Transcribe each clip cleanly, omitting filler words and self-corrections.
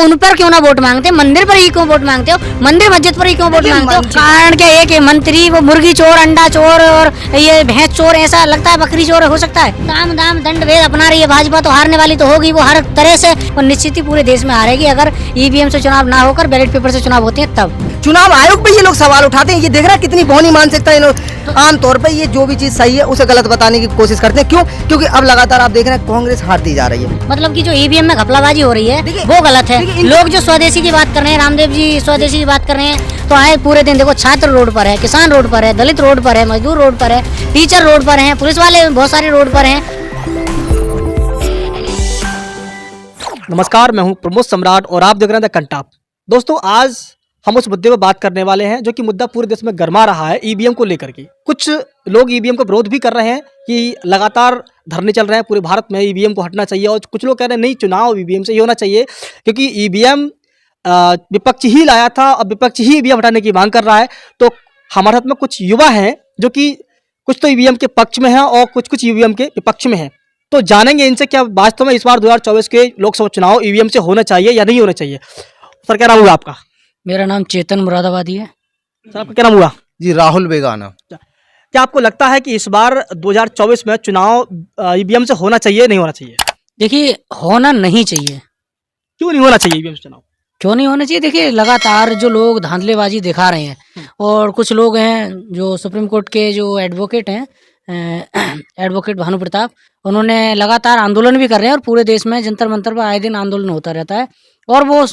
उन पर क्यों ना वोट मांगते, मंदिर पर ही क्यों वोट मांगते हो, मंदिर मस्जिद पर ही क्यों वोट मांगते हो? कारण क्या एक मंत्री वो मुर्गी चोर, अंडा चोर और ये भैंस चोर, ऐसा लगता है बकरी चोर हो सकता है? काम दाम दंड भेद अपना रही है भाजपा, तो हारने वाली तो होगी वो हर तरह से, और निश्चित ही पूरे देश में हारेगी अगर ईवीएम से चुनाव ना होकर बैलेट पेपर से चुनाव होते हैं तब। चुनाव आयोग पे ये लोग सवाल उठाते हैं, ये देख रहा है कितनी भौनी मानसिकता है इन लोग। आमतौर पे ये जो भी चीज सही है उसे गलत बताने की कोशिश करते हैं। क्यों? क्योंकि अब लगातार आप देख रहे हैं कांग्रेस हारती जा रही है। मतलब कि जो ईवीएम में घपलाबाजी हो रही है वो गलत है। लोग जो स्वदेशी की बात कर रहे हैं, रामदेव जी स्वदेशी की बात कर रहे हैं, तो आए पूरे दिन देखो छात्र रोड पर है, किसान रोड पर है, दलित रोड पर है, मजदूर रोड पर है, टीचर रोड पर है, पुलिस वाले बहुत सारे रोड पर हैं। नमस्कार, मैं हूं प्रमोद सम्राट और आप देख रहे हैं द कंटाप। दोस्तों, आज हम उस मुद्दे पर बात करने वाले हैं जो कि मुद्दा पूरे देश में गरमा रहा है, ईवीएम को लेकर के। कुछ लोग ईवीएम का विरोध भी कर रहे हैं कि लगातार धरने चल रहे हैं पूरे भारत में, ईवीएम को हटना चाहिए, और कुछ लोग कह रहे हैं नहीं, चुनाव ईवीएम से ही होना चाहिए क्योंकि ईवीएम विपक्ष ही लाया था और विपक्ष ही ईवीएम हटाने की मांग कर रहा है। तो हमारे हाथ में कुछ युवा हैं जो कि कुछ तो ईवीएम के पक्ष में हैं और कुछ ईवीएम के विपक्ष में हैं। तो जानेंगे इनसे क्या वास्तव में इस बार 2024 के लोकसभा चुनाव ईवीएम से होना चाहिए या नहीं होना चाहिए। सर, क्या नाम हुआ आपका? मेरा नाम चेतन मुरादाबादी है। सर, आपका क्या नाम हुआ? जी, राहुल बेगाना। क्या आपको लगता है कि इस बार 2024 में चुनाव ईवीएम से होना चाहिए नहीं होना चाहिए? देखिए, होना नहीं चाहिए। क्यों नहीं होना चाहिए ईवीएम से चुनाव? क्यों नहीं होना चाहिए? देखिए, लगातार जो लोग धांधलेबाजी दिखा रहे हैं, और कुछ लोग हैं जो सुप्रीम कोर्ट के जो एडवोकेट हैं, एडवोकेट भानु प्रताप, उन्होंने लगातार आंदोलन भी कर रहे हैं और पूरे देश में जंतर मंतर पर आए दिन आंदोलन होता रहता है, और वो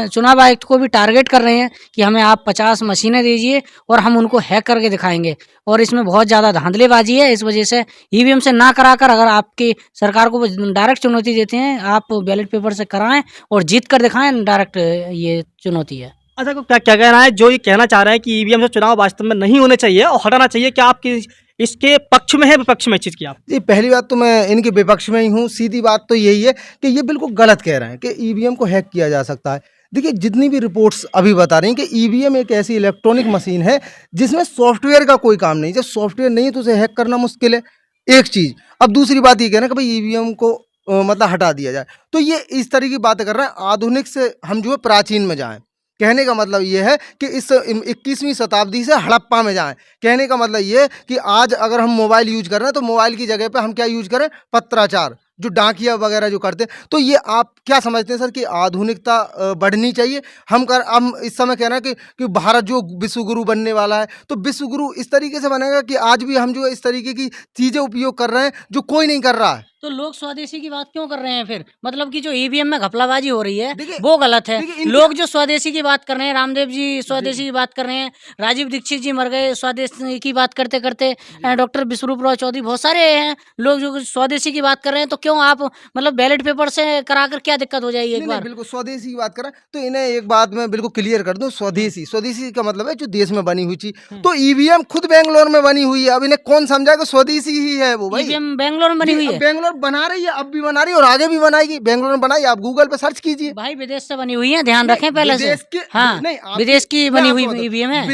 चुनाव आयुक्त को भी टारगेट कर रहे हैं कि हमें आप 50 मशीनें दीजिए और हम उनको हैक करके दिखाएंगे। और इसमें बहुत ज़्यादा धांधलेबाजी है। इस वजह से ईवीएम से ना कराकर अगर आपकी सरकार को डायरेक्ट चुनौती देते हैं, आप बैलेट पेपर से कराएं और जीत कर दिखाएं, डायरेक्ट ये चुनौती है। अच्छा, को क्या क्या कहना है जो ये कहना चाह रहे हैं कि ईवीएम से चुनाव वास्तव में नहीं होने चाहिए और हटाना चाहिए? क्या आपकी इसके पक्ष में है विपक्ष में इस चीज़ की आप? जी, पहली बात तो मैं इनके विपक्ष में ही हूँ। सीधी बात तो यही है कि ये बिल्कुल गलत कह रहे हैं कि ईवीएम को हैक किया जा सकता है। देखिए, जितनी भी रिपोर्ट्स अभी बता रही हैं कि ईवीएम एक ऐसी इलेक्ट्रॉनिक मशीन है जिसमें सॉफ्टवेयर का कोई काम नहीं। जब सॉफ्टवेयर नहीं है तो उसे हैक करना मुश्किल है, एक चीज़। अब दूसरी बात ये कहना कि भाई ईवीएम को मतलब हटा दिया जाए, तो ये इस तरह की बातें कर रहे हैं। आधुनिक से हम जो है प्राचीन में जाएं। कहने का मतलब ये है कि इस 21वीं शताब्दी से हड़प्पा में जाएं। कहने का मतलब ये है कि आज अगर हम मोबाइल यूज कर रहे हैं तो मोबाइल की जगह पे हम क्या यूज करें? पत्राचार, जो डाकिया वगैरह जो करते हैं। तो ये आप क्या समझते हैं सर कि आधुनिकता बढ़नी चाहिए? हम इस समय कह रहे हैं कि भारत जो विश्व गुरु बनने वाला है, तो विश्व गुरु इस तरीके से बनेगा कि आज भी हम जो इस तरीके की चीज़ें उपयोग कर रहे हैं जो कोई नहीं कर रहा है। तो लोग स्वदेशी की बात क्यों कर रहे हैं फिर? मतलब कि जो ईवीएम में घपलाबाजी हो रही है वो गलत है। लोग जो स्वदेशी की बात कर रहे हैं, रामदेव जी स्वदेशी की बात कर रहे हैं, राजीव दीक्षित जी मर गए स्वदेशी की बात करते करते, डॉक्टर विश्वरूपराव चौधरी, बहुत सारे हैं लोग जो स्वदेशी की बात कर रहे हैं। तो क्यों आप मतलब बैलेट पेपर से कराकर क्या दिक्कत हो जाएगी? एक बार बिल्कुल स्वदेशी की बात करें तो इन्हें एक बात मैं बिल्कुल क्लियर कर दूं। स्वदेशी का मतलब है जो देश में बनी हुई चीज। तो ईवीएम खुद बेंगलोर में बनी हुई है। अब इन्हें कौन समझाएगा? स्वदेशी ही है वो भाई। ईवीएम बेंगलोर में बनी हुई है, बेंगलोर बना रही है, अब भी बना रही है और आगे भी बनाएगी। बेंगलोर में बनाई, आप गूगल पे सर्च कीजिए भाई। विदेश से बनी हुई है, ध्यान रखें पहले से। हाँ, विदेश की बनी हुई ईवीएम है।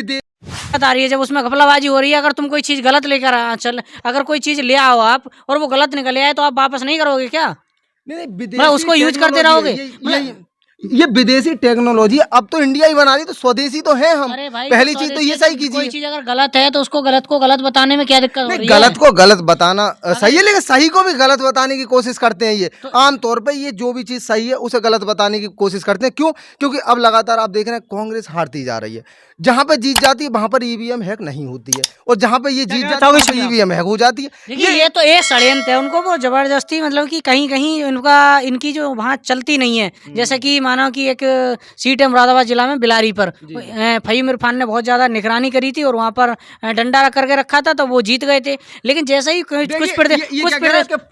बता रही है जब उसमें घपलाबाजी हो रही है, अगर तुम कोई चीज गलत लेकर अगर कोई चीज ले आओ आप और वो गलत निकल आए तो आप वापस नहीं करोगे क्या? नहीं, उसको यूज करते रहोगे। ये विदेशी टेक्नोलॉजी अब तो इंडिया ही बना रही, तो स्वदेशी तो है हम। अरे भाई, पहली चीज तो ये सही कीजिए। कोई चीज अगर गलत है तो उसको गलत को गलत बताने में क्या दिक्कत हो रही है? गलत को गलत बताना सही है, लेकिन सही को भी गलत बताने की कोशिश करते हैं। ये आमतौर पे ये जो भी चीज सही है उसे गलत बताने की कोशिश करते हैं। क्यों? क्योंकि अब लगातार आप देख रहे हैं कांग्रेस हारती जा रही है। जहां पे जीत जाती है वहां पर ईवीएम हैक नहीं होती है, और जहां पे ये जीत जाती है ईवीएम हैक हो जाती है। देखिए, ये तो एक षड्यंत्र है। उनको वो जबरदस्ती, मतलब कि कहीं कहीं इनकी जो वहाँ चलती नहीं है। जैसे कि मानो कि एक सीट है मुरादाबाद जिला में बिलारी पर, फहीम इरफान ने बहुत ज्यादा निगरानी करी थी और वहाँ पर डंडा रख करके रखा था, तो वो जीत गए थे। लेकिन जैसे ही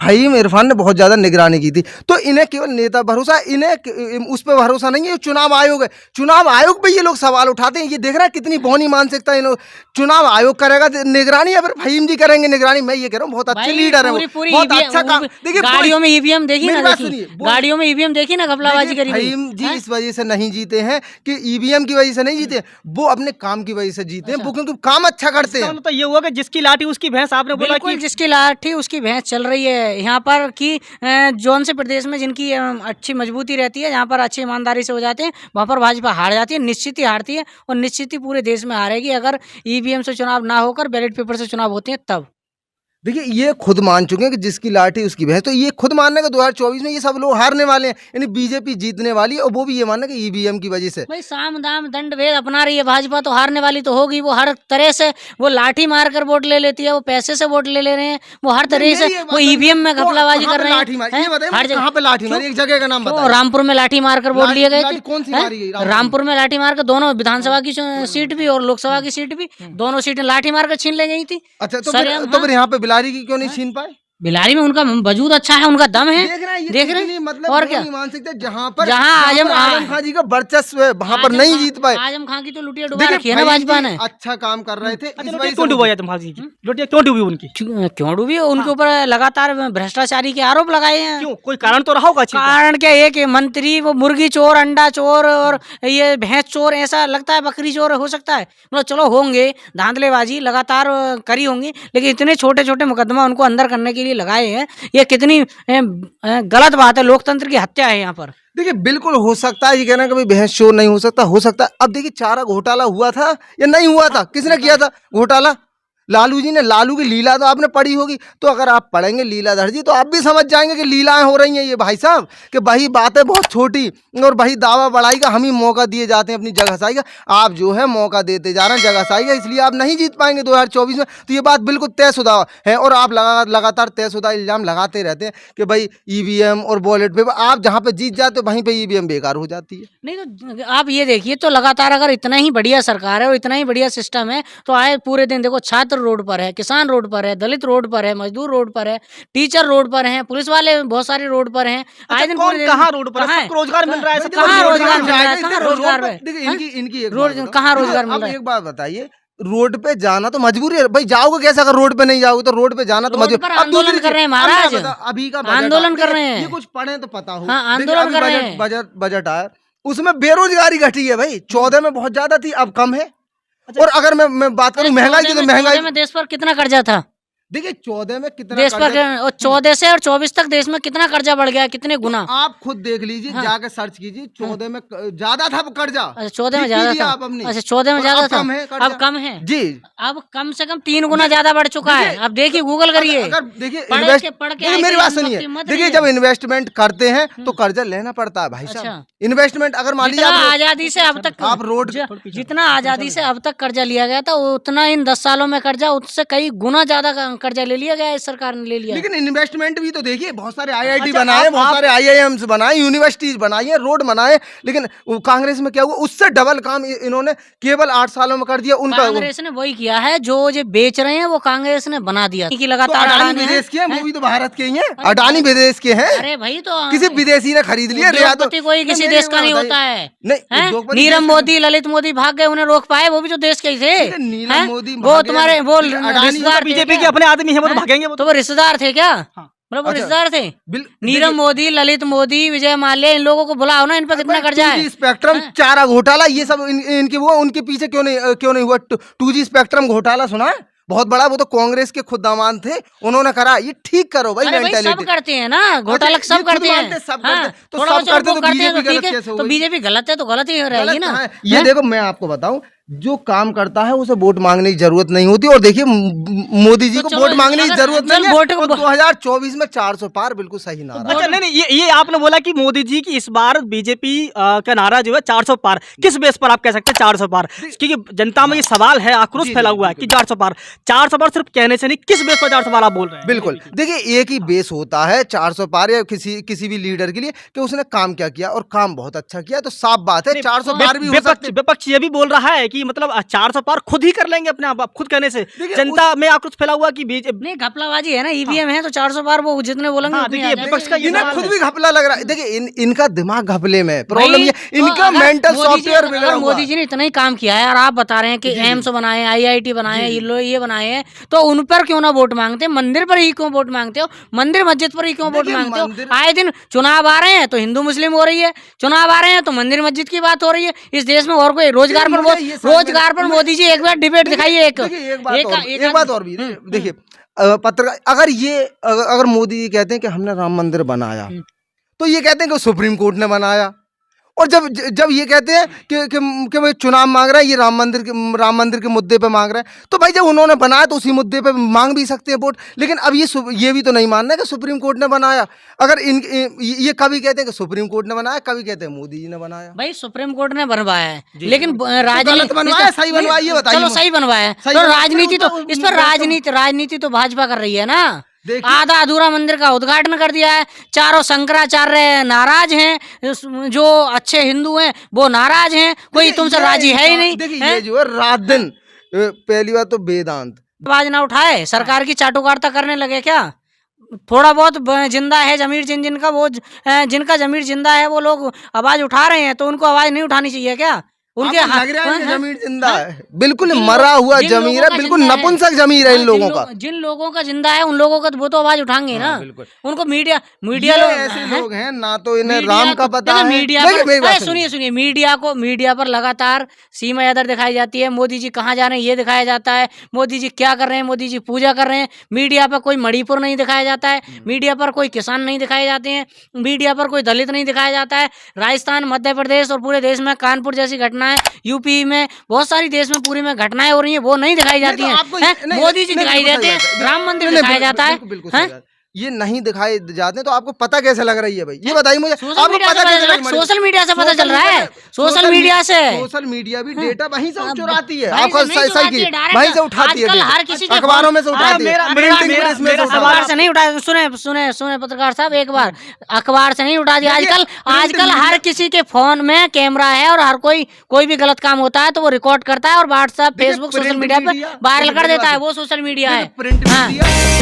फहीम इरफान ने बहुत ज्यादा निगरानी की थी, तो इन्हें केवल नेता भरोसा, इन्हें उस पर भरोसा नहीं है। चुनाव आयोग है, चुनाव आयोग पे ये लोग सवाल उठाते हैं। ये देख रहा है कितनी भौनी मानसिकता इन लोग। चुनाव आयोग करेगा निगरानी या फिर फहीम जी करेंगे निगरानी? मैं ये कह रहा हूँ बहुत अच्छे लीडर है, बहुत अच्छा काम। देखिए, गाड़ियों में ईवीएम देखी ना, गाड़ियों में ईवीएम देखी ना घपलाबाजी करी। फहीम जी इस वजह से नहीं जीते हैं कि ईवीएम की वजह से नहीं जीते, वो अपने काम की वजह से जीते हैं, वो क्योंकि काम अच्छा करते हैं। तो ये हुआ कि जिसकी लाठी उसकी भैंस, आपने बोला बिल्कुल कि जिसकी लाठी उसकी भैंस चल रही है यहाँ पर कि जौन से प्रदेश में जिनकी अच्छी मजबूती रहती है, जहाँ पर अच्छी ईमानदारी से हो जाते हैं, वहाँ पर भाजपा हार जाती है, निश्चित ही हारती है और निश्चित ही पूरे देश में हारेगी अगर ईवीएम से चुनाव ना होकर बैलेट पेपर से चुनाव होते हैं तब। देखिए ये खुद मान चुके हैं कि जिसकी लाठी उसकी भैंस, तो ये खुद मानने का 2024 में ये सब लोग हारने वाले हैं, यानी बीजेपी जीतने वाली है और वो भी ये मानना कि ईवीएम की वजह से। भाई साम दाम दंड भेद अपना रही है भाजपा, तो हारने वाली तो होगी। वो हर तरह से वो लाठी मारकर वोट ले लेती है, वो पैसे से वोट ले रहे हैं, वो हर तरह से वो ईवीएम में घपलाबाजी कर रहे हैं। ये बताइए कहाँ पे लाठी मारी, एक जगह का नाम तो बताइए। रामपुर में लाठी मारकर वोट लिए गए थे। कौन सी हैं? मारी गई? रामपुर में लाठी मारकर दोनों विधानसभा की सीट भी और लोकसभा की सीट भी, दोनों सीटें लाठी मारकर छीन ले गई थी। अच्छा तो सरेआम, फिर यहाँ पे बिलारी की क्यों नहीं छीन पाए? बिलारी में उनका वजूद अच्छा है, उनका दम है, देख रहे हैं मतलब और और क्या। नहीं मान सकते जहाँ पर जहाँ आजम खान जी का वर्चस्व है वहाँ पर नहीं जीत पाए। आजम खान की तो लुटिया डुबा देखिए रखी है ना भाई भाजपा जी ने। अच्छा काम कर रहे थे, इस वजह से क्यों डूबा तुम भाजी की लोटिया क्यों डूबी उनकी? क्यों डूबी? उनके ऊपर लगातार भ्रष्टाचारी के आरोप लगाए हैं। क्यों, कोई कारण तो रहा होगा? कारण क्या, एक मंत्री वो मुर्गी चोर, अंडा चोर और ये भैंस चोर, ऐसा लगता है बकरी चोर हो सकता है। मतलब चलो होंगे, धांधलेबाजी लगातार करी होंगी, लेकिन इतने छोटे छोटे मुकदमा उनको अंदर करने के लिए लगाए हैं, ये कितनी गलत बात है। लोकतंत्र की हत्या है यहाँ पर। देखिए बिल्कुल हो सकता है, ये कहना कि भाई भैंस चोर नहीं हो सकता, हो सकता है। अब देखिए चारा घोटाला हुआ था या नहीं हुआ था, किसने किया था घोटाला? लालू जी ने। लालू की लीला तो आपने पढ़ी होगी, तो अगर आप पढ़ेंगे लीलाधर जी तो आप भी समझ जाएंगे कि लीलाएं हो रही हैं ये भाई साहब, कि वही बातें बहुत छोटी और वही दावा बढ़ाई का, हम ही मौका दिए जाते हैं अपनी जगह साई का। आप जो है मौका देते जा रहे हैं जगह साई का, इसलिए आप नहीं जीत पाएंगे 2024 में। तो ये बात बिल्कुल तयशुदा है और आप लगातार तयशुदा इल्जाम लगाते रहते हैं कि भाई ईवीएम और बैलेट पेपर, आप जहाँ पे जीत जाते हो वहीं पे ईवीएम बेकार हो जाती है। नहीं तो आप ये देखिए, तो लगातार अगर इतना ही बढ़िया सरकार है और इतना ही बढ़िया सिस्टम है, तो आए पूरे दिन देखो छात्र रोड पर है, किसान रोड पर है, दलित रोड पर है, मजदूर रोड पर है, टीचर रोड पर हैं, पुलिस वाले बहुत सारे रोड पर हैं। आए दिन कौन कहाँ रोड पर है? सबको रोजगार मिल रहा है, सबको कहाँ रोजगार रोजगार मिल रहा है? कहाँ रोजगार है? देखिए इनकी एक रोज बात बताओ। कहाँ रोजगार मिल अब रहा है? एक बात बताइए, रोड पे जाना तो मजबूरी है भाई, जाओगे कैसे? अगर रोड पे नहीं जाओगे तो रोड पे जाना तो रोड मजबूरी। पर अब दूसरी आंदोलन कर रहे हैं चीज़, अब मैं महाराज। बता- अभी का बजट आंदोलन आया, कर रहे हैं। ये कुछ पढ़े तो पता हो। हाँ, देखिए, आंदोलन अभी कर रहे हैं। बजट आया, उसमें बेरोजगारी घटी है भाई। 14 में बहुत ज्यादा थी, अब कम है। और अगर मैं बात करूं महंगाई की, तो महंगाई में देश पर कितना कर्जा था? देखिए 14 में कितना देश पर कर्जा- और 14 से और 24 तक देश में कितना कर्जा बढ़ गया, कितने गुना? आप खुद देख लीजिए, जाके सर्च कीजिए। 14 में ज्यादा था कर्जा। अच्छा 14 में ठीक ज्यादा कीजिए था। आप अपनी। अच्छा 14 में और ज्यादा अब था, कम है कर्जा। अब कम है जी। अब कम से कम 3 गुना ज्यादा बढ़ चुका है। अब देखिए गूगल करिए। अगर देखिए पढ़ इन्वेस्ट, के देखिए मेरी बात सुनिए, देखिए जब इन्वेस्टमेंट करते हैं तो कर्जा लेना पड़ता है भाई अच्छा। साहब। इन्वेस्टमेंट अगर मान लीजिए जितना आप आजादी से अब तक आप रोड जितना आजादी से अब तक कर्जा लिया गया था, उतना इन 10 सालों में कर्जा उससे कई गुना ज्यादा कर्जा ले लिया गया है, इस सरकार ने ले लिया है। लेकिन इन्वेस्टमेंट भी तो देखिए, बहुत सारे आईआईटी बनाए, बहुत सारे आईआईएम्स बनाए, यूनिवर्सिटीज बनाई है, रोड बनाए, लेकिन वो कांग्रेस में क्या हुआ, उससे डबल काम इन्होंने केवल 8 सालों में कर दिया। उनका कांग्रेस ने वही किया है, जो बेच रहे हैं वो कांग्रेस ने बना दिया कि तो लगातार अडानी विदेश के हैं, वो भी तो भारत के ही हैं। अडानी विदेश के हैं, अरे भाई तो किसी विदेशी ने खरीद लिया। उद्योगपति कोई किसी देश का नहीं होता है। नहीं, हैं? उद्योगपति नीरव देश- मोदी, ललित मोदी भाग गए, उन्हें रोक पाए? वो भी तो देश के ही थे। नीरव हैं? मोदी वो भागे, तुम्हारे वो अडानी रिश्तेदार थे बीजेपी के क्या? अपने आदमी है, वो तो हैं? भागेंगे वो तो वो रिश्तेदार थे क्या? मतलब वो अच्छा। रिश्तेदार थे। नीरव देखिए, मोदी, ललित मोदी, विजय माल्या, इन लोगों को बुलाओ ना, इन पर कितना कर्जा है? 2G स्पेक्ट्रम, चारा घोटाला, ये सब इनके वो उनके पीछे क्यों नहीं हुआ? 2G स्पेक्ट्रम घोटाला सुना है, बहुत बड़ा। वो तो कांग्रेस के खुद दामाद थे, उन्होंने करा। ये ठीक करो भाई, अरे भाई सब मेंटालिटी। करते हैं ना घोटाला, ये सब खुद करते मानते हैं। हैं, सब हाँ, करते हैं। तो थोड़ा सब बहुत करते वो तो करते हैं बीजेपी ठीक गलत है, कैसे हो तो गई? बीजेपी गलत है तो गलत ही रहेगी गलत ना। कहाँ है? ये देखो मैं आपको बताऊं, जो काम करता है उसे वोट मांगने की जरूरत नहीं होती। और देखिए मोदी जी तो को चलो, वोट मांगने की अगर- जरूरत चल नहीं है। वोट- और 2024 में 400 पार, बिल्कुल सही नारा। अच्छा नहीं ये आपने बोला कि मोदी जी की इस बार बीजेपी का नारा जो है 400 पार, किस बेस पर आप कह सकते हैं 400 पार? क्योंकि जनता में ये सवाल है, आक्रोश फैला हुआ है कि 400 पार सिर्फ कहने से नहीं, किस बेस पर 400 पार आप बोल रहे हैं? बिल्कुल, देखिए एक ही बेस होता है 400 पार या किसी भी लीडर के लिए, कि उसने काम क्या किया, और काम बहुत अच्छा किया, तो साफ बात है 400 पार भी हो सकते हैं। विपक्ष ये भी बोल रहा है कि मतलब 400 पार खुद ही कर लेंगे अपने आप खुद कहने से, जनता में आक्रोश फैला हुआ कि नहीं घपलाबाजी है ना, ईवीएम है तो 400 बार वो जितने बोलेंगे हाँ, उतनी देखिए, आ जाएगी। विपक्ष का ये इन्हें सवाल खुद है। भी घपला लग रहा है। देखिए इनका दिमाग घपले में प्रॉब्लम भाई, ये तो इनका अगर मेंटल मोदी जी- सॉफ्टवेयर बिगड़ा अगर हुआ मोदी जी ने इतना ही काम किया है और आप बता रहे हैं कि एम्स बनाए, IIT बनाए, ये बनाए हैं, तो उन पर क्यों ना वोट मांगते, मंदिर पर ही क्यों वोट मांगते हो, मंदिर मस्जिद पर ही क्यों वोट देखिए, मांगते हो? मंदिर- आए दिन चुनाव आ रहे हैं तो हिंदू मुस्लिम हो रही है, चुनाव आ रहे हैं तो मंदिर मस्जिद की बात हो रही है। इस देश में और कोई रोजगार पर मुझे ये समझ में- रोजगार पर मोदी जी एक बार डिबेट दिखाइए। देखिए एक बात और भी देखिए पत्रकार अगर मोदी जी कहते हैं कि हमने राम मंदिर बनाया, तो ये कहते हैं कि सुप्रीम कोर्ट ने बनाया। और जब ये कहते हैं कि भाई चुनाव मांग रहा है, ये राम मंदिर के मुद्दे पे मांग रहा है, तो भाई जब उन्होंने बनाया तो उसी मुद्दे पे मांग भी सकते हैं वोट। लेकिन अब ये भी तो नहीं मानना है कि सुप्रीम कोर्ट ने बनाया। अगर ये कभी कहते हैं कि सुप्रीम कोर्ट ने बनाया, कभी कहते हैं मोदी जी ने बनाया। भाई सुप्रीम कोर्ट ने बनवाया है, लेकिन गलत बनवाया, सही बनवाया, ये बताइए चलो मुझे। सही बनवाया है, सही तो बनवाया, राजनीति तो तो इस पर राजनीति तो भाजपा कर रही है ना। देखिए- आधा अधूरा मंदिर का उद्घाटन कर दिया है, चारों शंकराचार्य नाराज हैं, जो अच्छे हिंदू हैं वो नाराज हैं, कोई तुमसे राजी है ही नहीं। देखिए ये जो है रात दिन पहली बात तो वेदांत आवाज ना उठाए, सरकार की चाटुकारिता करने लगे क्या? थोड़ा बहुत जिंदा है जमीर जिनका वो जिनका जमीर जिंदा है वो लोग आवाज उठा रहे हैं, तो उनको आवाज नहीं उठानी चाहिए क्या? उनके आपको लग रहा है कि हाँ, जमीर जिंदा हाँ? है, बिल्कुल जिन मरा लोग- हुआ जिन जमीर लोगों है, का बिल्कुल जिंदा है, नपुंसक जमीर है इन हाँ, लोगों का। जिन लोगों का जिंदा है उन लोगों का वो तो आवाज उठाएंगे ना। बिल्कुल। उनको मीडिया ये लोग ऐसे हैं? लोग हैं ना, तो इन्हें मीडिया राम का को- पता देखो, है। मीडिया देखिए, पर मेरी बात सुनिए सुनिए, मीडिया पर लगातार सीमा यादर दिखाई जाती है, मोदी जी कहाँ जा रहे हैं ये दिखाया जाता है, मोदी जी क्या कर रहे हैं, मोदी जी पूजा कर रहे हैं। मीडिया पर कोई मणिपुर नहीं दिखाया जाता है, मीडिया पर कोई किसान नहीं दिखाए जाते हैं, मीडिया पर कोई दलित नहीं दिखाया जाता है। राजस्थान, मध्य प्रदेश और पूरे देश में कानपुर जैसी घटनाएं, यूपी में बहुत सारी देश में पूरी में घटनाएं हो रही हैं, वो नहीं दिखाई जाती हैं। मोदी जी दिखाई देते हैं, राम मंदिर दिखाया जाता है। हैं? ये नहीं दिखाए जाते हैं, तो आपको पता कैसे लग रही है भाई? ये बताइए मुझे। सोशल आपको मीडिया से पता पता कैसे चल रहा है, लग- सोशल मीडिया से पता चल रहा है, सोशल मीडिया से। सोशल मीडिया भी डेटा वहीं से चुराती है, वहीं आपको से नहीं सही चुराती की है, डायरेक्ट वहीं से उठाती है, आजकल डेटा। हर किसी के अखबारों में से फोन- उठाती है, मेरा- प्रिंटिंग मेरा- प्रेस में से मेरा उठाती है। अखबार से नहीं उठा, सुने पत्रकार साहब, एक बार अखबार से नहीं उठा दिया। आजकल हर किसी के फोन में कैमरा है और हर कोई भी गलत काम होता है तो वो रिकॉर्ड करता है और व्हाट्सएप, फेसबुक, सोशल मीडिया पे वायरल कर देता है, वो सोशल मीडिया है। प्रिंट हाँ। मीडिया